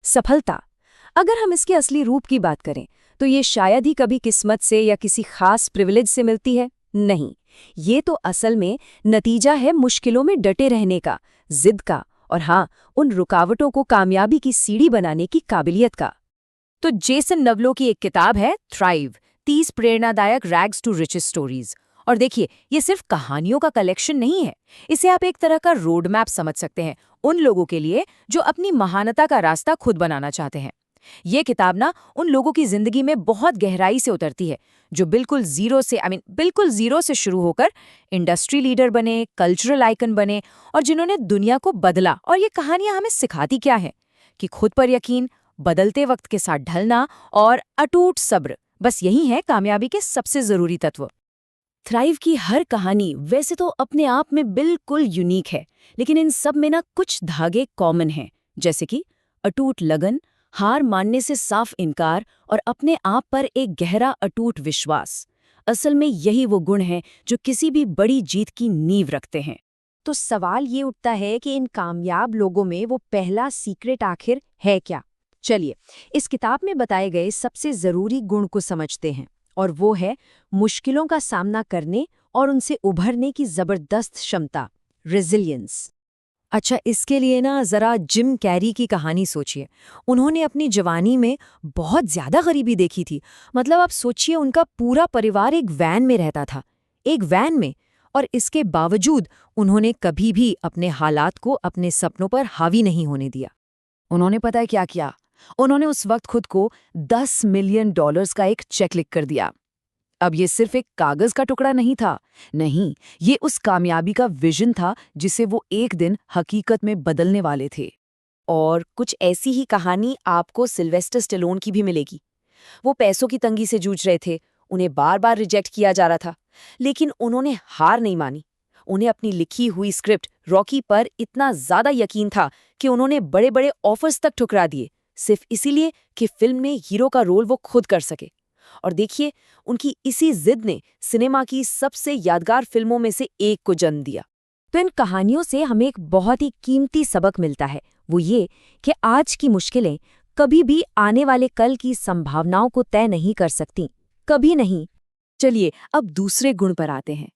सफलता, अगर हम इसके असली रूप की बात करें तो ये शायद ही कभी किस्मत से या किसी खास प्रिविलेज से मिलती है। नहीं, ये तो असल में नतीजा है मुश्किलों में डटे रहने का, जिद का और हाँ, उन रुकावटों को कामयाबी की सीढ़ी बनाने की काबिलियत का। तो जेसन नवलो की एक किताब है थ्राइव, 30 प्रेरणादायक रैग्स टू रिचेस स्टोरीज। और देखिए, ये सिर्फ कहानियों का कलेक्शन नहीं है, इसे आप एक तरह का रोड मैप समझ सकते हैं उन लोगों के लिए जो अपनी महानता का रास्ता खुद बनाना चाहते हैं। ये किताब ना उन लोगों की जिंदगी में बहुत गहराई से उतरती है जो बिल्कुल जीरो से शुरू होकर इंडस्ट्री लीडर बने, कल्चरल आइकन बने और जिन्होंने दुनिया को बदला। और ये कहानियां हमें सिखाती क्या है कि खुद पर यकीन, बदलते वक्त के साथ ढलना और अटूट सब्र, बस यही है कामयाबी के सबसे जरूरी तत्व। थ्राइव की हर कहानी वैसे तो अपने आप में बिल्कुल यूनिक है, लेकिन इन सब में ना कुछ धागे कॉमन हैं, जैसे कि अटूट लगन, हार मानने से साफ इनकार और अपने आप पर एक गहरा अटूट विश्वास। असल में यही वो गुण हैं जो किसी भी बड़ी जीत की नींव रखते हैं। तो सवाल ये उठता है कि इन कामयाब लोगों में वो पहला सीक्रेट आखिर है क्या? चलिए, इस किताब में बताए गए सबसे जरूरी गुण को समझते हैं, और वो है मुश्किलों का सामना करने और उनसे उभरने की जबरदस्त क्षमता, रेजिलियंस। अच्छा, इसके लिए ना जरा जिम कैरी की कहानी सोचिए। उन्होंने अपनी जवानी में बहुत ज्यादा गरीबी देखी थी। मतलब आप सोचिए, उनका पूरा परिवार एक वैन में रहता था, एक वैन में, और इसके बावजूद उन्होंने कभी भी अपने हालात को अपने सपनों पर हावी नहीं होने दिया। उन्होंने पता है क्या किया? उन्होंने उस वक्त खुद को $10 मिलियन का एक चेक लिख कर दिया। अब ये सिर्फ एक कागज का टुकड़ा नहीं था, नहीं, ये उस कामयाबी का विजन था जिसे वो एक दिन हकीकत में बदलने वाले थे। और कुछ ऐसी ही कहानी आपको सिल्वेस्टर स्टेलोन की भी मिलेगी। वो पैसों की तंगी से जूझ रहे थे, उन्हें बार बार रिजेक्ट किया जा रहा था, लेकिन उन्होंने हार नहीं मानी। उन्हें अपनी लिखी हुई स्क्रिप्ट रॉकी पर इतना ज्यादा यकीन था कि उन्होंने बड़े बड़े ऑफर्स तक ठुकरा दिए, सिर्फ इसीलिए कि फिल्म में हीरो का रोल वो खुद कर सके। और देखिए, उनकी इसी जिद ने सिनेमा की सबसे यादगार फिल्मों में से एक को जन्म दिया। तो इन कहानियों से हमें एक बहुत ही कीमती सबक मिलता है, वो ये कि आज की मुश्किलें कभी भी आने वाले कल की संभावनाओं को तय नहीं कर सकती, कभी नहीं। चलिए, अब दूसरे गुण पर आते हैं।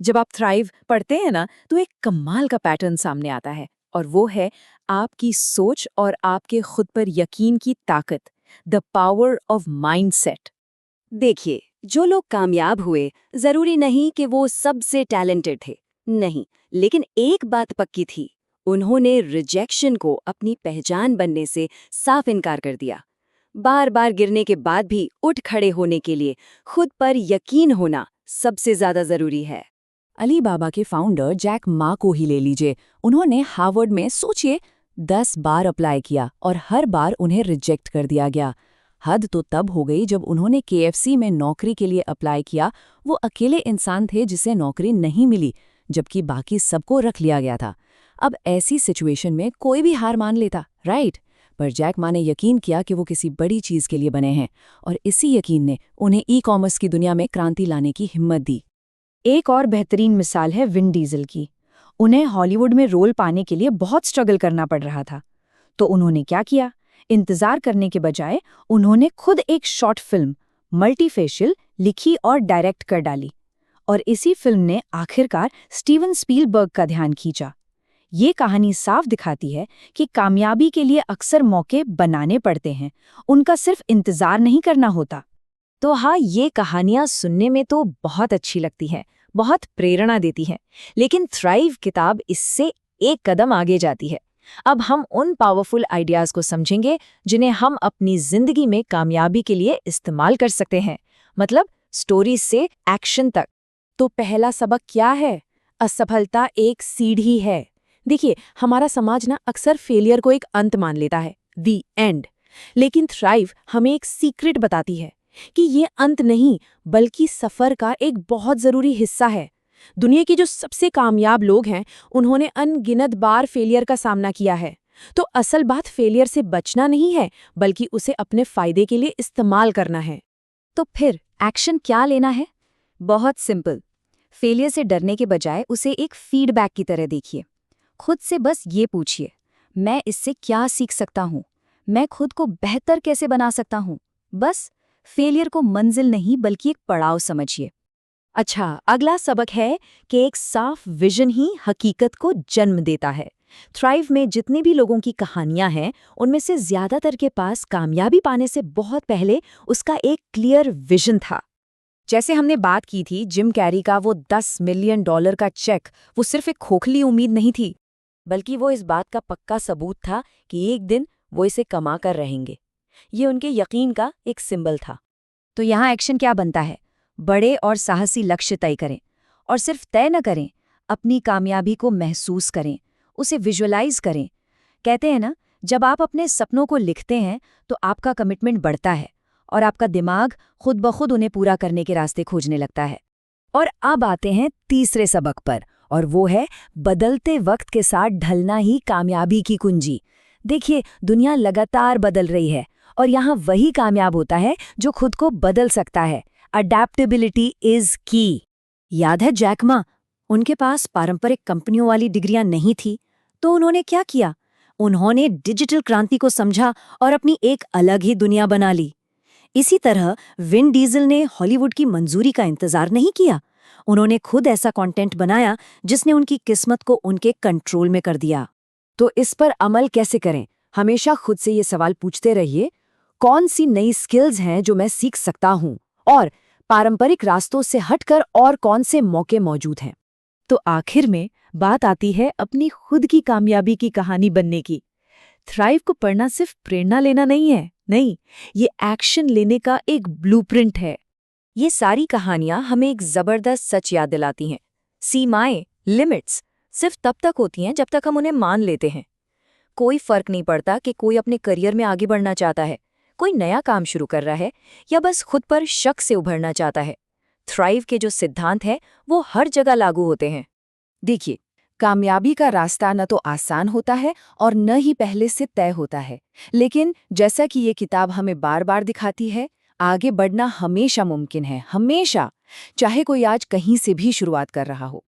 जब आप थ्राइव पढ़ते हैं ना, तो एक कमाल का पैटर्न सामने आता है, और वो है आपकी सोच और आपके खुद पर यकीन की ताकत, द पावर ऑफ माइंडसेट। देखिए, जो लोग कामयाब हुए, जरूरी नहीं कि वो सबसे टैलेंटेड थे, नहीं, लेकिन एक बात पक्की थी, उन्होंने रिजेक्शन को अपनी पहचान बनने से साफ इनकार कर दिया। बार बार गिरने के बाद भी उठ खड़े होने के लिए खुद पर यकीन होना सबसे ज्यादा जरूरी है। अली बाबा के फाउंडर जैक मा को ही ले लीजिए। उन्होंने हार्वर्ड में सोचिए 10 बार अप्लाई किया और हर बार उन्हें रिजेक्ट कर दिया गया। हद तो तब हो गई जब उन्होंने KFC में नौकरी के लिए अप्लाई किया। वो अकेले इंसान थे जिसे नौकरी नहीं मिली, जबकि बाकी सबको रख लिया गया था। अब ऐसी सिचुएशन में कोई भी हार मान लेता, राइट? पर जैक मा ने यकीन किया कि वो किसी बड़ी चीज के लिए बने हैं, और इसी यकीन ने उन्हें ई-कॉमर्स की दुनिया में क्रांति लाने की हिम्मत दी। एक और बेहतरीन मिसाल है विन डीजल की। उन्हें हॉलीवुड में रोल पाने के लिए बहुत स्ट्रगल करना पड़ रहा था। तो उन्होंने क्या किया? इंतजार करने के बजाय उन्होंने खुद एक शॉर्ट फिल्म मल्टीफेशियल लिखी और डायरेक्ट कर डाली, और इसी फिल्म ने आखिरकार स्टीवन स्पीलबर्ग का ध्यान खींचा। ये कहानी साफ दिखाती है कि कामयाबी के लिए अक्सर मौके बनाने पड़ते हैं, उनका सिर्फ इंतजार नहीं करना होता। तो हाँ, ये कहानियां सुनने में तो बहुत अच्छी लगती हैं, बहुत प्रेरणा देती हैं, लेकिन थ्राइव किताब इससे एक कदम आगे जाती है। अब हम उन पावरफुल आइडियाज को समझेंगे जिन्हें हम अपनी जिंदगी में कामयाबी के लिए इस्तेमाल कर सकते हैं, मतलब स्टोरी से एक्शन तक। तो पहला सबक क्या है? असफलता एक सीढ़ी है। देखिए, हमारा समाज ना अक्सर फेलियर को एक अंत मान लेता है, दी एंड, लेकिन थ्राइव हमें एक सीक्रेट बताती है कि ये अंत नहीं, बल्कि सफर का एक बहुत जरूरी हिस्सा है। दुनिया के जो सबसे कामयाब लोग हैं, उन्होंने अनगिनत बार फेलियर का सामना किया है। तो असल बात फेलियर से बचना नहीं है, बल्कि उसे अपने फायदे के लिए इस्तेमाल करना है। तो फिर एक्शन क्या लेना है? बहुत सिंपल। फेलियर से डरने के बजाय उसे एक फीडबैक की तरह देखिए। खुद से बस ये पूछिए, मैं इससे क्या सीख सकता हूँ? मैं खुद को बेहतर कैसे बना सकता हूँ। बस फेलियर को मंजिल नहीं बल्कि एक पड़ाव समझिए। अच्छा, अगला सबक है कि एक साफ विजन ही हकीकत को जन्म देता है। थ्राइव में जितने भी लोगों की कहानियां हैं, उनमें से ज्यादातर के पास कामयाबी पाने से बहुत पहले उसका एक क्लियर विजन था। जैसे हमने बात की थी, जिम कैरी का वो $10 मिलियन का चेक, वो सिर्फ एक खोखली उम्मीद नहीं थी, बल्कि वो इस बात का पक्का सबूत था कि एक दिन वो इसे कमा कर रहेंगे। ये उनके यकीन का एक सिंबल था। तो यहाँ एक्शन क्या बनता है? बड़े और साहसी लक्ष्य तय करें, और सिर्फ तय न करें, अपनी कामयाबी को महसूस करें, उसे विजुअलाइज करें। कहते हैं ना, जब आप अपने सपनों को लिखते हैं तो आपका कमिटमेंट बढ़ता है और आपका दिमाग खुद ब खुद उन्हें पूरा करने के रास्ते खोजने लगता है। और अब आते हैं तीसरे सबक पर, और वो है बदलते वक्त के साथ ढलना ही कामयाबी की कुंजी। देखिए, दुनिया लगातार बदल रही है और यहाँ वही कामयाब होता है जो खुद को बदल सकता है। अडैप्टेबिलिटी इज की। याद है जैक मा? उनके पास पारंपरिक कंपनियों वाली डिग्रियां नहीं थी, तो उन्होंने क्या किया? उन्होंने डिजिटल क्रांति को समझा और अपनी एक अलग ही दुनिया बना ली। इसी तरह विन डीजल ने हॉलीवुड की मंजूरी का इंतजार नहीं किया। उन्होंने खुद ऐसा कंटेंट बनाया जिसने उनकी किस्मत को उनके कंट्रोल में कर दिया। तो इस पर अमल कैसे करें? हमेशा खुद से ये सवाल पूछते रहिए, कौन सी नई स्किल्स हैं जो मैं सीख सकता हूँ, और पारंपरिक रास्तों से हटकर और कौन से मौके मौजूद हैं। तो आखिर में बात आती है अपनी खुद की कामयाबी की कहानी बनने की। थ्राइव को पढ़ना सिर्फ प्रेरणा लेना नहीं है, नहीं, ये एक्शन लेने का एक ब्लूप्रिंट है। ये सारी कहानियां हमें एक जबरदस्त सच याद दिलाती हैं। सीमाएं, लिमिट्स सिर्फ तब तक होती हैं जब तक हम उन्हें मान लेते हैं। कोई फर्क नहीं पड़ता कि कोई अपने करियर में आगे बढ़ना चाहता है, कोई नया काम शुरू कर रहा है, या बस खुद पर शक से उभरना चाहता है। थ्राइव के जो सिद्धांत हैं वो हर जगह लागू होते हैं। देखिए, कामयाबी का रास्ता न तो आसान होता है और न ही पहले से तय होता है, लेकिन जैसा कि ये किताब हमें बार बार दिखाती है, आगे बढ़ना हमेशा मुमकिन है, हमेशा, चाहे कोई आज कहीं से भी शुरुआत कर रहा हो।